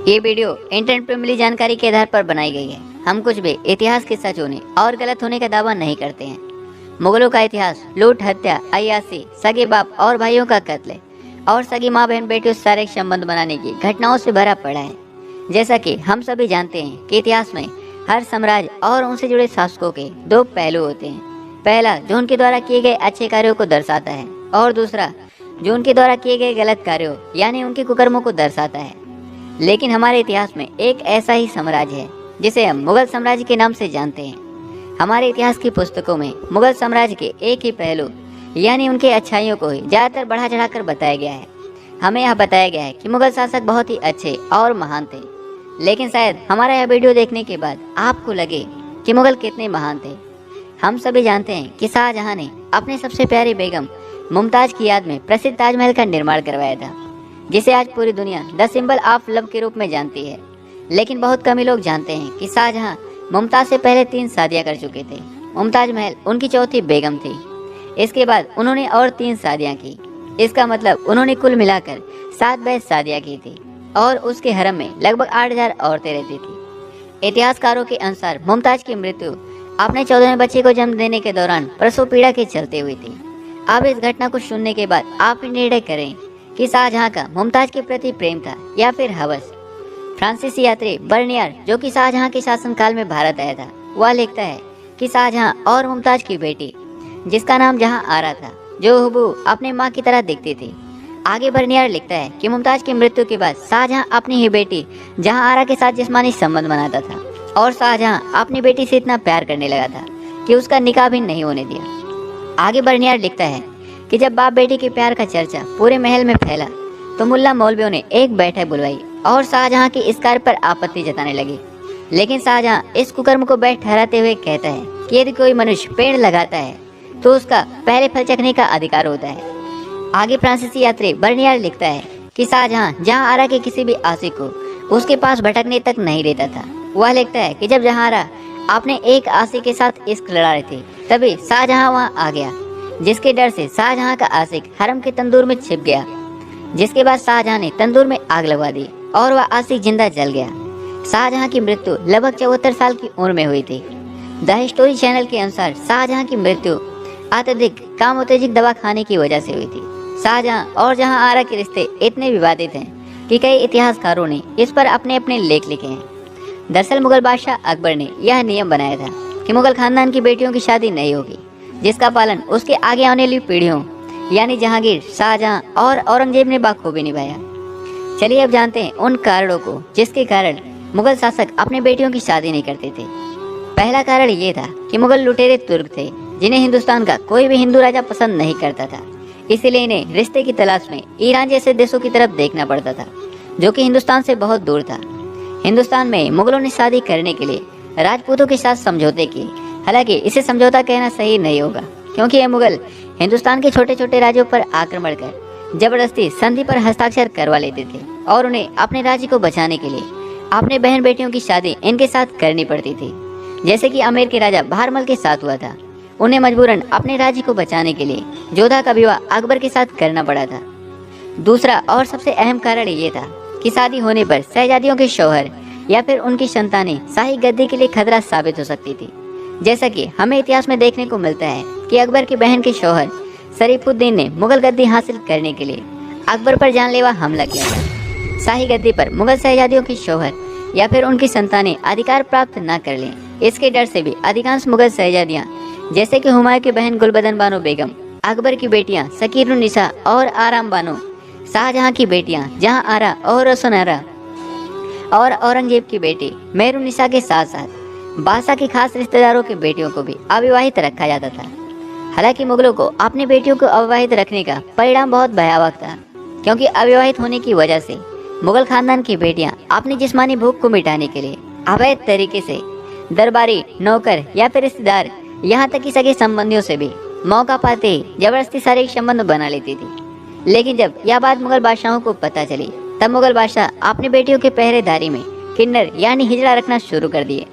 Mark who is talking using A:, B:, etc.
A: ये video internet पर मिली जानकारी के आधार पर बनाई गई है। हम कुछ भी इतिहास के सच होने और गलत होने का दावा नहीं करते हैं। मुगलों का इतिहास लूट, हत्या, अय्याशी, सगे बाप और भाइयों का कत्ल और सगी माँ बहन बेटियों से शारीरिक संबंध बनाने की घटनाओं से भरा पड़ा है। जैसा कि हम सभी जानते हैं कि इतिहास में हर साम्राज्य और उनसे जुड़े शासकों के दो पहलू होते हैं। पहला जो उनके द्वारा किए गए अच्छे कार्यों को दर्शाता है और दूसरा जो उनके द्वारा किए गए गलत कार्यों यानी उनके कुकर्मों को दर्शाता है। लेकिन हमारे इतिहास में एक ऐसा ही साम्राज्य है जिसे हम मुगल साम्राज्य के नाम से जानते हैं। हमारे इतिहास की पुस्तकों में मुगल साम्राज्य के एक ही पहलू यानी उनके अच्छाइयों को ही ज्यादातर बढ़ा चढ़ाकर बताया गया है। हमें यह बताया गया है कि मुगल शासक बहुत ही अच्छे और महान थे। लेकिन शायद हमारा यह वीडियो देखने के बाद आपको लगे कि मुगल कितने महान थे। हम सभी जानते हैं कि शाहजहां ने अपने सबसे प्यारी बेगम मुमताज की याद में प्रसिद्ध ताजमहल का निर्माण करवाया था, जिसे आज पूरी दुनिया द सिंबल ऑफ लव के रूप में जानती है। लेकिन बहुत कम ही लोग जानते हैं कि शाहजहां मुमताज से पहले 3 शादियां कर चुके थे। मुमताज महल उनकी चौथी बेगम थी। इसके बाद उन्होंने और 3 शादियां की। इसका मतलब उन्होंने कुल मिलाकर 7 बैच शादियां की थी और उसके हरम में लगभग 8000 औरतें रहती थी। इतिहासकारों के अनुसार मुमताज की मृत्यु अपने 14वें बच्चे को जन्म देने के दौरान प्रसव पीड़ा के चलते हुई थी। अब इस घटना को सुनने के बाद आप निर्णय करें कि शाहजहां का मुमताज के प्रति प्रेम था या फिर हवस। फ्रांसीसी यात्री बर्नियर, जो कि शाहजहां के शासनकाल में भारत आया था, वह लिखता है कि शाहजहां और मुमताज की बेटी, जिसका नाम जहां आरा था, जो हुबहू अपने माँ की तरह दिखती थी। आगे बर्नियर लिखता है कि मुमताज की मृत्यु के बाद शाहजहां अपनी ही बेटी जहां आरा के साथ जिस्मानी संबंध बनाता था और शाहजहां अपनी बेटी से इतना प्यार करने लगा था कि उसका निकाह भी नहीं होने दिया। आगे बर्नियर लिखता है कि जब बाप बेटी के प्यार का चर्चा पूरे महल में फैला तो मुल्ला मौलवियों ने एक बैठक बुलवाई और शाहजहां की इस कार्य पर आपत्ति जताने लगी। लेकिन शाहजहां इस कुकर्म को बैठ ठहराते हुए कहता है कि यदि कोई मनुष्य पेड़ लगाता है तो उसका पहले फल चखने का अधिकार होता है। आगे फ्रांसीसी यात्री बर्नियर लिखता है कि शाहजहां जहां आरा के किसी भी आशिक को उसके पास भटकने तक नहीं देता था। वह लिखता है कि जब जहां आरा अपने एक आशिक के साथ इश्क लड़ा रहे थे तभी शाहजहां वहां आ गया, जिसके डर से शाहजहां का आशिक हरम के तंदूर में छिप गया। जिसके बाद शाहजहां ने तंदूर में आग लगवा दी और वह आशिक जिंदा जल गया। शाहजहां की मृत्यु लगभग 74 साल की उम्र में हुई थी। द हिस्टोरी चैनल के अनुसार शाहजहां की मृत्यु अत्यधिक काम उत्तेजक दवा खाने की वजह से हुई थी। शाहजहां और जहां आरा के रिश्ते इतने विवादित हैं कि कई इतिहासकारों ने इस पर अपने अपने लेख लिखे हैं। दरअसल मुगल बादशाह अकबर ने यह नियम बनाया था कि मुगल खानदान की बेटियों की शादी नहीं होगी, जिसका पालन उसके आगे आने वाली पीढ़ियों यानी जहांगीर, शाहजहां और औरंगजेब ने बाखूबी निभाया। चलिए अब जानते हैं उन कारणों को जिसके कारण मुगल शासक अपने बेटियों की शादी नहीं करते थे। पहला कारण ये था कि मुगल लुटेरे तुर्क थे, जिन्हें हिंदुस्तान का कोई भी हिंदू राजा पसंद नहीं करता था। इसीलिए इन्हें रिश्ते की तलाश में ईरान जैसे देशों की तरफ देखना पड़ता था, जो कि हिंदुस्तान से बहुत दूर था। हिंदुस्तान में मुगलों ने शादी करने के लिए राजपूतों के साथ समझौते किए। हालांकि इसे समझौता कहना सही नहीं होगा, क्योंकि ये मुगल हिंदुस्तान के छोटे छोटे राज्यों पर आक्रमण कर जबरदस्ती संधि पर हस्ताक्षर करवा लेते थे और उन्हें अपने राज्य को बचाने के लिए अपने बहन बेटियों की शादी इनके साथ करनी पड़ती थी। जैसे कि आमेर के राजा बहरमल के साथ हुआ था। उन्हें मजबूरन अपने राज्य को बचाने के लिए जोधा का विवाह अकबर के साथ करना पड़ा था। दूसरा और सबसे अहम कारण ये था कि शादी होने पर शहजादियों के शौहर या फिर उनकी संतानें शाही गद्दी के लिए खतरा साबित हो सकती थी। जैसा कि हमें इतिहास में देखने को मिलता है कि अकबर की बहन के शौहर शरीफुद्दीन ने मुगल गद्दी हासिल करने के लिए अकबर पर जानलेवा हमला किया था। शाही गद्दी पर मुगल शहजादियों के शौहर या फिर उनकी संतानें अधिकार प्राप्त न कर लें, इसके डर से भी अधिकांश मुगल शहजादियां जैसे कि हुमायूं की बहन गुलबदन बानो बेगम, अकबर की बेटियां सकीरुन्निसा और आराम बानो, शाहजहां की बेटियां जहां आरा और रोशन आरा और औरंगजेब की बेटी मेहरुन्निसा के साथ साथ बादशाह की खास रिश्तेदारों की बेटियों को भी अविवाहित रखा जाता था। हालांकि मुगलों को अपनी बेटियों को अविवाहित रखने का परिणाम बहुत भयावह था, क्योंकि अविवाहित होने की वजह से मुगल खानदान की बेटियां अपनी जिस्मानी भूख को मिटाने के लिए अवैध तरीके से दरबारी, नौकर या फिर रिश्तेदार, यहाँ तक कि सगे संबंधियों से भी मौका पाते ही जबरदस्ती शारीरिक संबंध बना लेती थी। लेकिन जब यह बात मुगल बादशाहों को पता चली, तब मुगल बादशाह अपनी बेटियों के पहरेदारी में किन्नर यानी हिजड़ा रखना शुरू कर दिए।